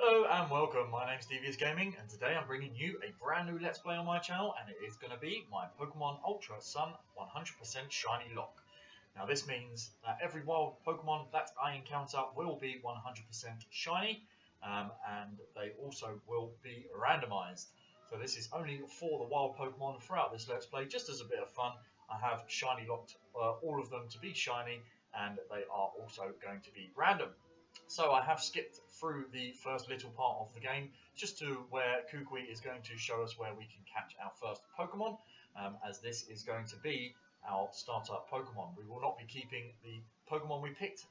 Hello and welcome, my name's Devious Gaming and today I'm bringing you a brand new Let's Play on my channel and it is going to be my Pokemon Ultra Sun 100% Shinylocke. Now this means that every wild Pokemon that I encounter will be 100% shiny and they also will be randomized. So this is only for the wild Pokemon throughout this Let's Play, just as a bit of fun. I have Shinylocked all of them to be shiny and they are also going to be random. So I have skipped through the first little part of the game just to where Kukui is going to show us where we can catch our first Pokemon, as this is going to be our starter Pokemon. We will not be keeping the Pokemon we picked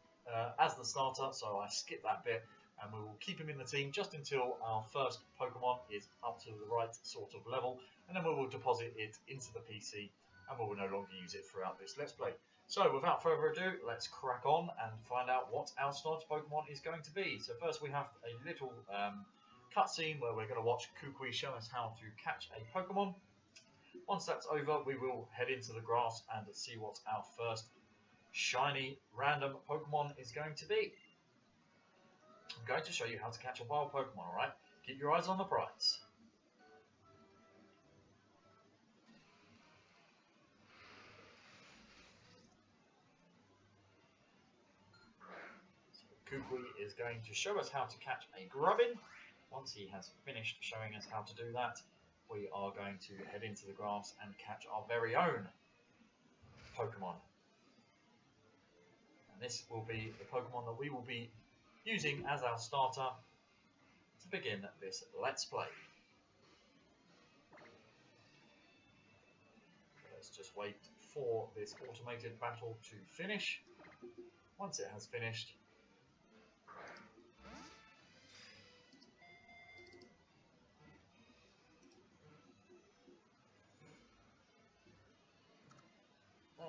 as the starter, so I skipped that bit and we will keep him in the team just until our first Pokemon is up to the right sort of level, and then we will deposit it into the PC and we will no longer use it throughout this Let's Play. So without further ado, let's crack on and find out what our starter Pokemon is going to be. So first we have a little cutscene where we're going to watch Kukui show us how to catch a Pokemon. Once that's over, we will head into the grass and see what our first shiny random Pokemon is going to be. I'm going to show you how to catch a wild Pokemon, alright? Keep your eyes on the prize. Kukui is going to show us how to catch a Grubbin. Once he has finished showing us how to do that, we are going to head into the grass and catch our very own Pokemon. And this will be the Pokemon that we will be using as our starter to begin this Let's Play. Let's just wait for this automated battle to finish. Once it has finished,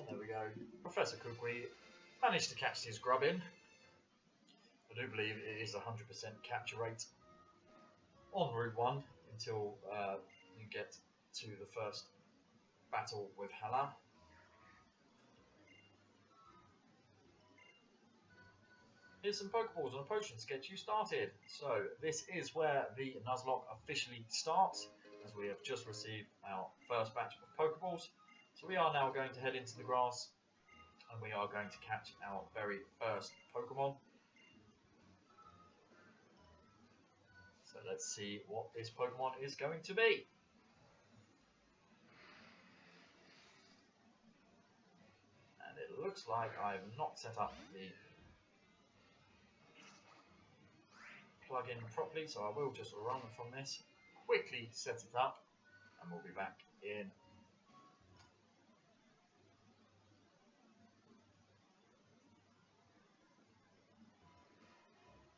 there we go. Professor Kukui managed to catch his Grubbin. I do believe it is 100% capture rate on Route 1 until you get to the first battle with Hala. Here's some Pokeballs and a potion to get you started. So this is where the Nuzlocke officially starts, as we have just received our first batch of Pokeballs. So we are now going to head into the grass and we are going to catch our very first Pokemon. So let's see what this Pokemon is going to be. And it looks like I've not set up the plugin properly, so I will just run from this, quickly set it up, and we'll be back in.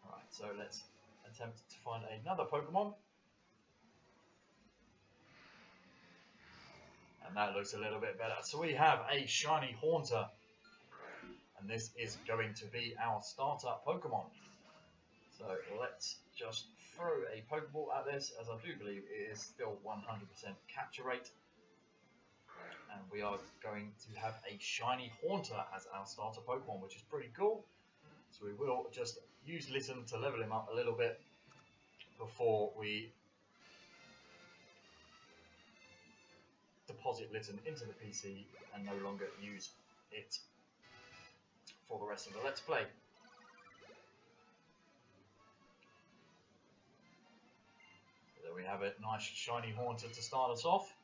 Alright, so let's attempt to find another Pokemon. And that looks a little bit better. So we have a shiny Haunter. And this is going to be our starter Pokemon. So let's just throw a Pokeball at this, as I do believe it is still 100% capture rate. And we are going to have a shiny Haunter as our starter Pokemon, which is pretty cool. So we will just use Litten to level him up a little bit before we deposit Litten into the PC and no longer use it for the rest of the Let's Play. So there we have it, nice shiny Haunter to start us off.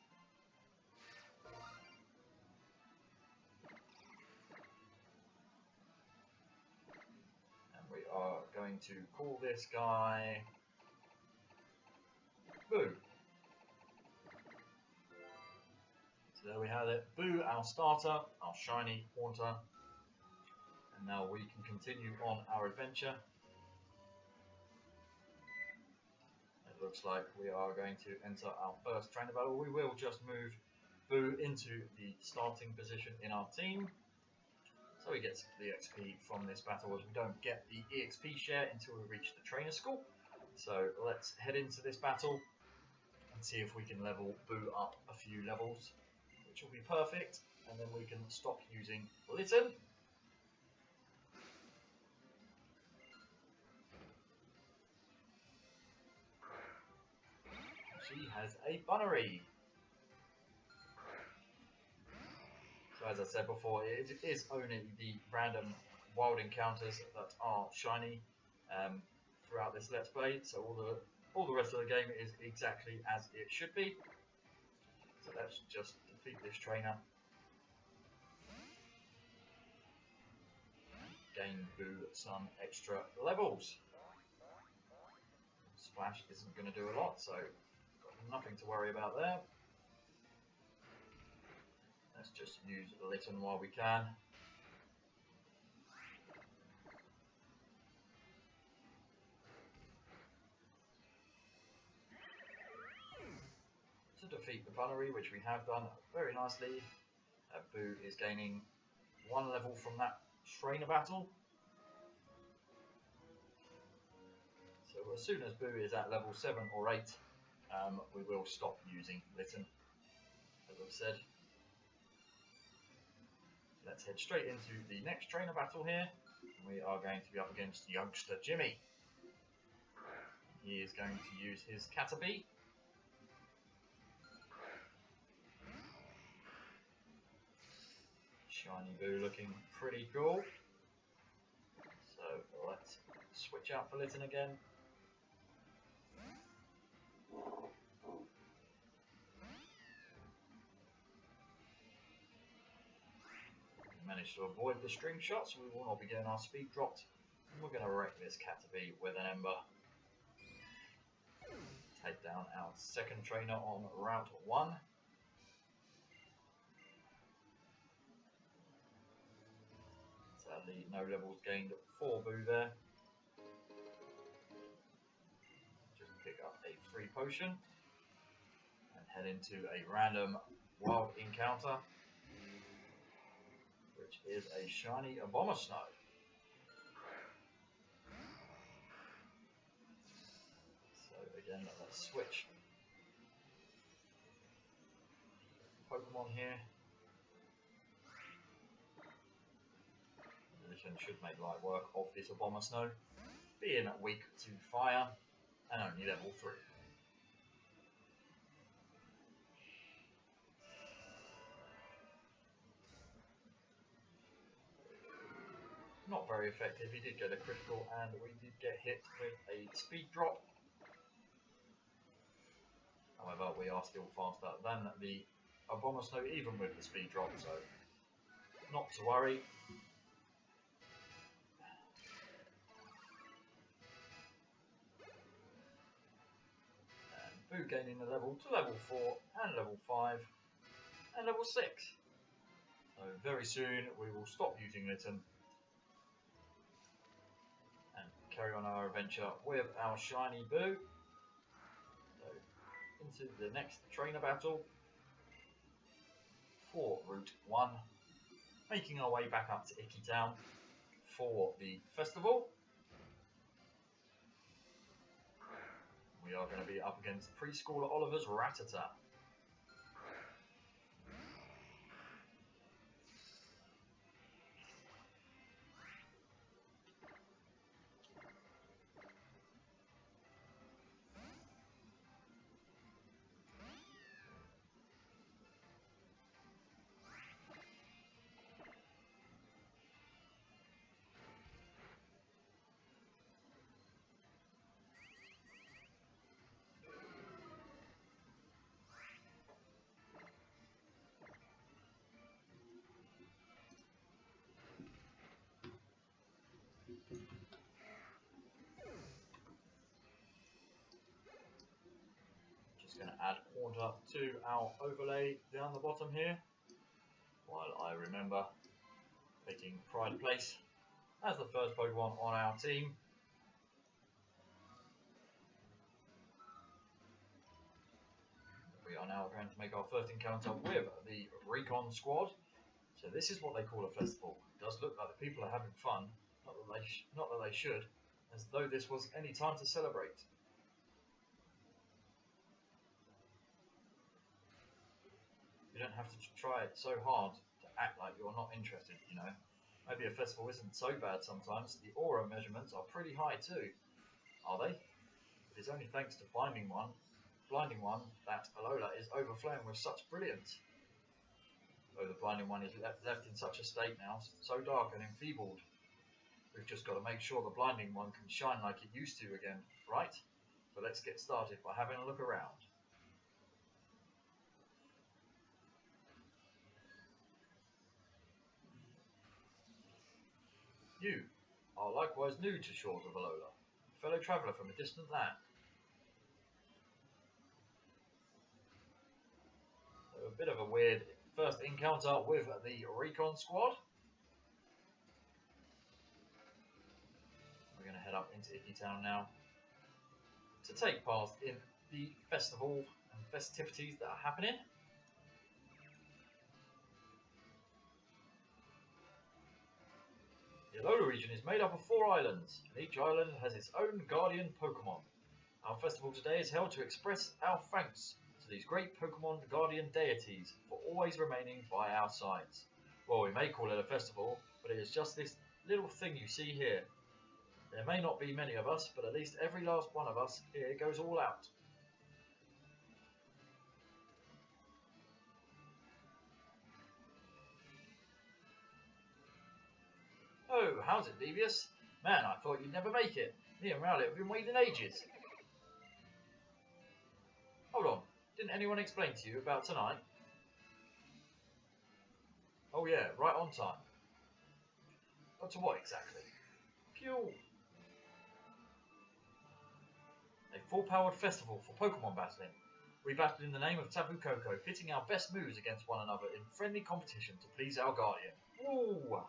Are going to call this guy Boo. So there we have it, Boo, our starter, our shiny Haunter, and now we can continue on our adventure. It looks like we are going to enter our first trainer battle. We will just move Boo into the starting position in our team. So he gets the XP from this battle, as we don't get the EXP share until we reach the trainer school. So let's head into this battle and see if we can level Boo up a few levels, which will be perfect, and then we can stop using Litten. she has a Bunnery. So as I said before, it is only the random wild encounters that are shiny throughout this Let's Play. So all the rest of the game is exactly as it should be. So let's just defeat this trainer. Gain Boo some extra levels. Splash isn't going to do a lot, so got nothing to worry about there. Let's just use Litten while we can. To defeat the Bunnery, which we have done very nicely. Boo is gaining 1 level from that trainer battle. So as soon as Boo is at level 7 or 8, we will stop using Litten, as I've said. Let's head straight into the next trainer battle here. We are going to be up against youngster Jimmy. He is going to use his Caterpie. Shiny Boo looking pretty cool. So let's switch out for Litten again. Managed to avoid the string shot, so we will not be getting our speed dropped. And we're going to wreck this Caterpie with an Ember. Take down our second trainer on Route 1. Sadly, no levels gained for Boo there. Just pick up a free potion and head into a random wild encounter, which is a shiny Abomasnow. So again, let's switch Pokemon here. Litten should make light work of this Abomasnow, being weak to fire and only level 3. Not very effective. He did get a critical and we did get hit with a speed drop. However, we are still faster than the Abomasnow even with the speed drop, so not to worry. And Boo gaining the level to level 4 and level 5 and level 6. So very soon we will stop using Litten and carry on our adventure with our shiny Boo. So into the next trainer battle for Route 1, making our way back up to Icky Town for the festival. We are going to be up against Preschooler Oliver's Rattata. Just going to add water to our overlay down the bottom here, while I remember taking pride place as the first Pokemon on our team. We are now going to make our first encounter with the Recon Squad. So this is what they call a festival. It does look like the people are having fun, not that they should, as though this was any time to celebrate. You don't have to try it so hard to act like you're not interested, you know. Maybe a festival isn't so bad sometimes. The aura measurements are pretty high too, are they? It is only thanks to finding one blinding one, that Alola is overflowing with such brilliance. Though the blinding one is left in such a state now, so dark and enfeebled. We've just got to make sure the blinding one can shine like it used to again, right? So let's get started by having a look around. You are likewise new to shores of Alola, a fellow traveller from a distant land. A bit of a weird first encounter with the Recon squad. We're going to head up into Icky Town now to take part in the festival and festivities that are happening. The Alola region is made up of 4 islands, and each island has its own guardian Pokemon. Our festival today is held to express our thanks to these great Pokemon guardian deities for always remaining by our sides. Well, we may call it a festival, but it is just this little thing you see here. There may not be many of us, but at least every last one of us here goes all out. Oh, how's it, Devious? Man, I thought you'd never make it. Me and Rowlet have been waiting ages. Hold on, didn't anyone explain to you about tonight? Oh yeah, right on time. But to what exactly? Phew. A full-powered festival for Pokemon battling. We battle in the name of Tapu Koko, pitting our best moves against one another in friendly competition to please our guardian. Woo!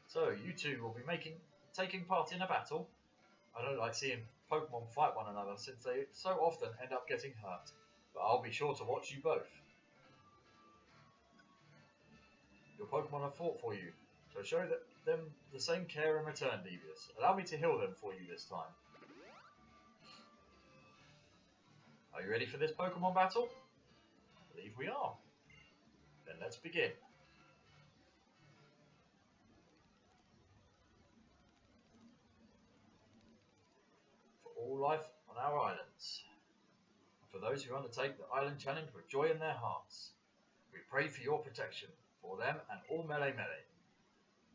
So, you two will be taking part in a battle. I don't like seeing Pokemon fight one another since they so often end up getting hurt, but I'll be sure to watch you both. Your Pokemon have fought for you, so show them the same care in return, Devious. Allow me to heal them for you this time. Are you ready for this Pokemon battle? I believe we are. Then let's begin. All life on our islands. And for those who undertake the island challenge with joy in their hearts, we pray for your protection, for them and all Melee.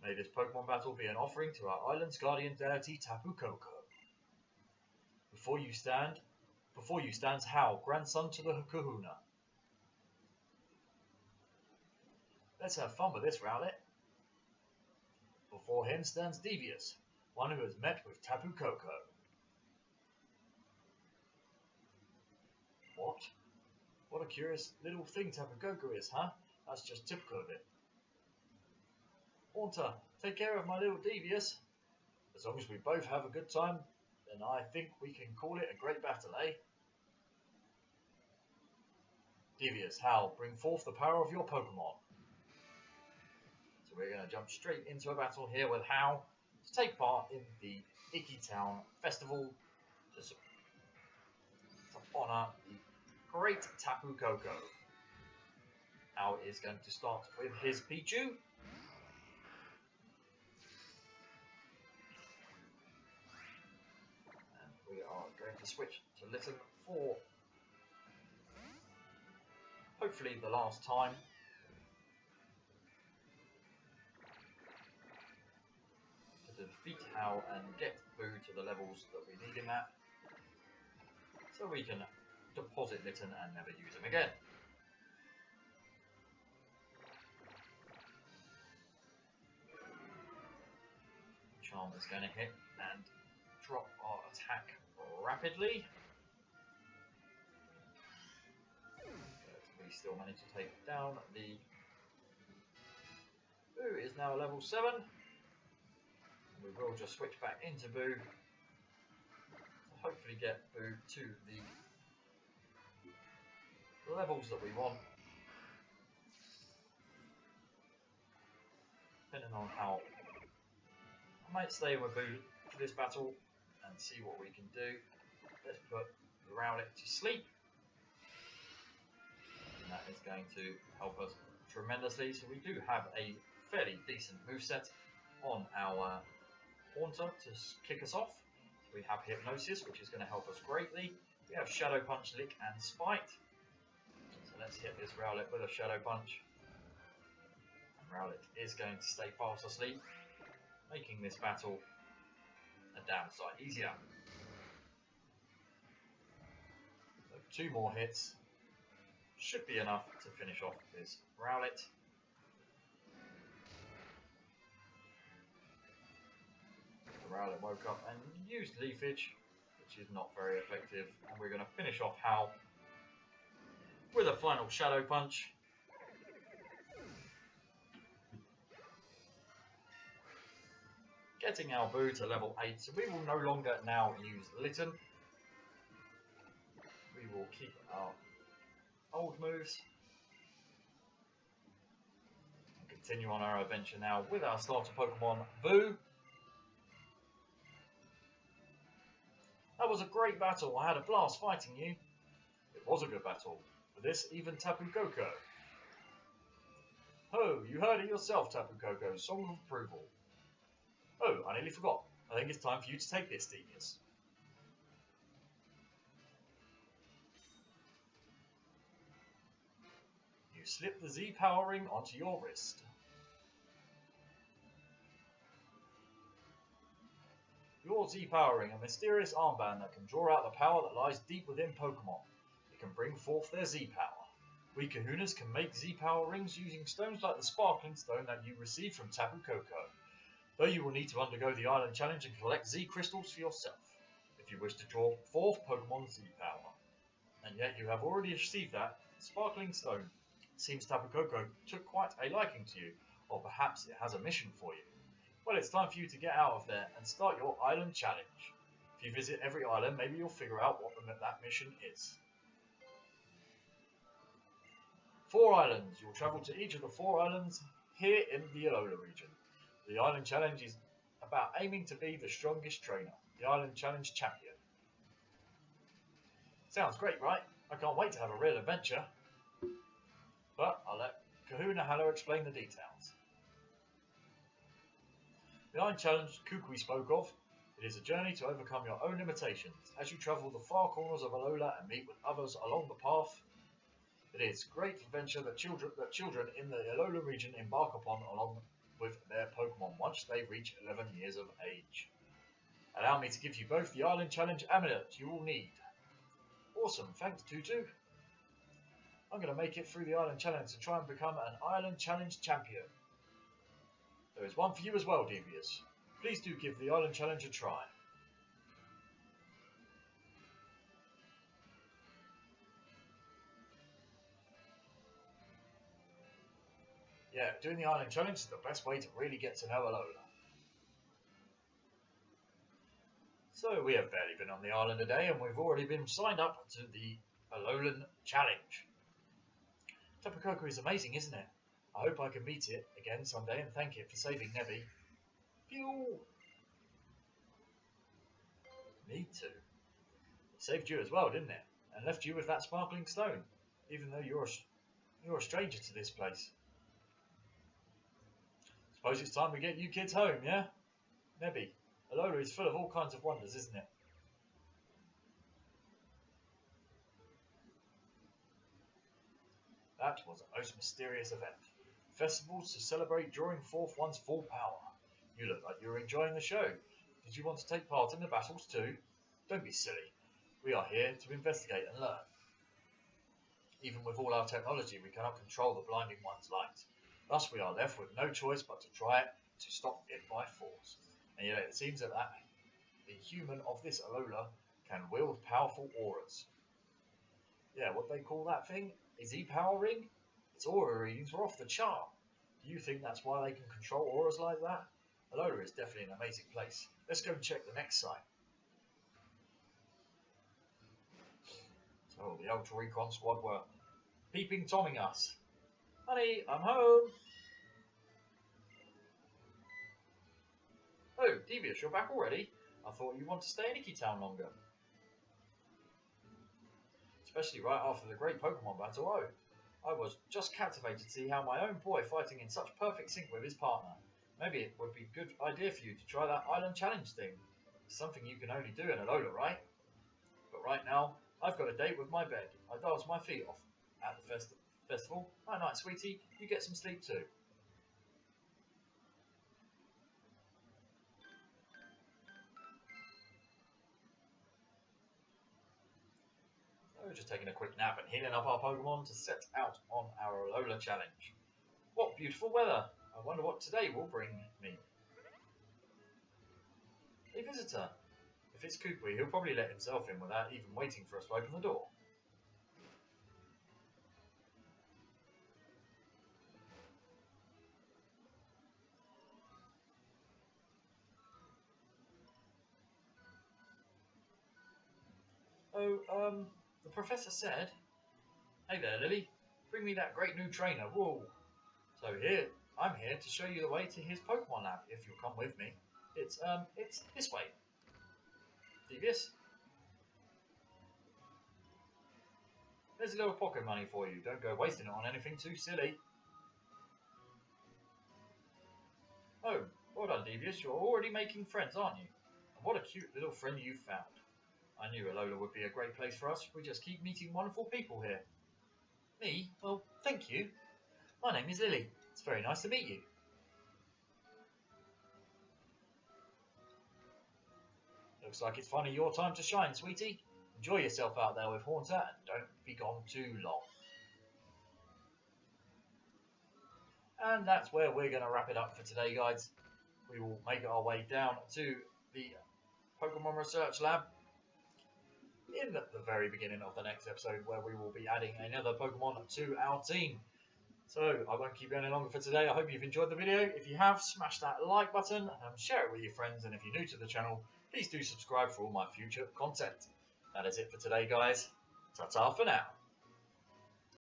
May this Pokemon battle be an offering to our island's guardian deity Tapu Koko. Before you stands Hal, grandson to the Kahuna. Let's have fun with this, Rowlet. Before him stands Devious, one who has met with Tapu Koko. What? What a curious little thing Tapu Koko is, huh? That's just typical of it. Haunter, take care of my little Devious. As long as we both have a good time, then I think we can call it a great battle, eh? Devious, Hal, bring forth the power of your Pokemon. So we're going to jump straight into a battle here with Hal to take part in the Icky Town Festival to honour the great Tapu Koko. Hal is going to start with his Pichu. And we are going to switch to Litten for hopefully the last time. To defeat Hal and get Boo to the levels that we need him at, so we can deposit Litten and never use him again. Charm is going to hit and drop our attack rapidly. We still manage to take down the Boo is now level 7. We will just switch back into Boo to hopefully get Boo to the levels that we want. Depending on how, I might stay with Boo for this battle and see what we can do. Let's put Rowlet to sleep. And that is going to help us tremendously. So we do have a fairly decent moveset on our Haunter to kick us off. We have Hypnosis, which is going to help us greatly. We have Shadow Punch, Lick, and Spite. So let's hit this Rowlet with a Shadow Punch. And Rowlet is going to stay fast asleep, making this battle a damn sight easier. So 2 more hits should be enough to finish off this Rowlet. The Rowlet woke up and used Leafage, which is not very effective, and we're going to finish off Hal with a final Shadow Punch. Getting our Boo to level 8, so we will no longer now use Litten. We will keep our old moves and continue on our adventure now with our starter Pokemon, Boo. That was a great battle. I had a blast fighting you. It was a good battle. For this, even Tapu Koko. Oh, you heard it yourself, Tapu Koko. Song of approval. Oh, I nearly forgot. I think it's time for you to take this, Devious. You slip the Z Power Ring onto your wrist. Your Z Power Ring, a mysterious armband that can draw out the power that lies deep within Pokemon. It can bring forth their Z Power. We Kahunas can make Z Power Rings using stones like the Sparkling Stone that you received from Tapu Koko. Though you will need to undergo the Island Challenge and collect Z Crystals for yourself, if you wish to draw forth Pokemon Z Power. And yet you have already received that Sparkling Stone. It seems Tapu Koko took quite a liking to you, or perhaps it has a mission for you. Well, it's time for you to get out of there and start your Island Challenge. If you visit every island, maybe you'll figure out what that mission is. 4 islands. You'll travel to each of the 4 islands here in the Alola region. The Island Challenge is about aiming to be the strongest trainer, the Island Challenge champion. Sounds great, right? I can't wait to have a real adventure. But I'll let Kahuna Hallow explain the details. The Island Challenge Kukui spoke of. It is a journey to overcome your own limitations as you travel the far corners of Alola and meet with others along the path. It is a great adventure that children in the Alola region embark upon along with their Pokemon once they reach 11 years of age. Allow me to give you both the Island Challenge amulet you will need. Awesome, thanks Tutu. I'm going to make it through the Island Challenge to try and become an Island Challenge champion. There is one for you as well, Devious. Please do give the Island Challenge a try. Yeah, doing the Island Challenge is the best way to really get to know Alola. So we have barely been on the island a day and we've already been signed up to the Alolan Challenge. Tapu Koko is amazing, isn't it? I hope I can meet it again someday and thank it for saving Nebby. Phew! Me too. It saved you as well, didn't it? And left you with that sparkling stone, even though you're a stranger to this place. Suppose it's time we get you kids home, yeah? Nebby, Alola is full of all kinds of wonders, isn't it? That was a most mysterious event. Festivals to celebrate drawing forth one's full power. You look like you were enjoying the show. Did you want to take part in the battles too? Don't be silly. We are here to investigate and learn. Even with all our technology, we cannot control the blinding one's light. Thus we are left with no choice but to try to stop it by force. And yet it seems that the human of this Alola can wield powerful auras. Yeah, what they call that thing? Is E-Power Ring? Its aura readings were off the chart. Do you think that's why they can control auras like that? Alola is definitely an amazing place. Let's go and check the next site. So the Ultra Recon Squad were peeping Tomming us. Honey, I'm home. Oh, Devious, you're back already? I thought you'd want to stay in Icky Town longer. Especially right after the great Pokemon battle. Oh, I was just captivated to see how my own boy fighting in such perfect sync with his partner. Maybe it would be a good idea for you to try that Island Challenge thing. It's something you can only do in Alola, right? But right now, I've got a date with my bed. I dance my feet off at the festival. Night night, sweetie. You get some sleep too. So we're just taking a quick nap and healing up our Pokemon to set out on our Alola challenge. What beautiful weather! I wonder what today will bring me. A visitor. If it's Koopa, he'll probably let himself in without even waiting for us to open the door. Oh, the professor said... Hey there, Lily. Bring me that great new trainer. Whoa. So I'm here to show you the way to his Pokemon lab, if you'll come with me. It's this way. Devious? There's a little pocket money for you. Don't go wasting it on anything too silly. Oh, well done, Devious. You're already making friends, aren't you? And what a cute little friend you've found. I knew Alola would be a great place for us. We just keep meeting wonderful people here. Me? Well, thank you. My name is Lily. It's very nice to meet you. Looks like it's finally your time to shine, sweetie. Enjoy yourself out there with Haunter and don't be gone too long. And that's where we're going to wrap it up for today, guys. We will make our way down to the Pokemon Research Lab in the very beginning of the next episode, where we will be adding another Pokemon to our team. So I won't keep you any longer for today. I hope you've enjoyed the video. If you have, smash that like button and share it with your friends. And if you're new to the channel, please do subscribe for all my future content. That is it for today, guys. Ta-ta for now.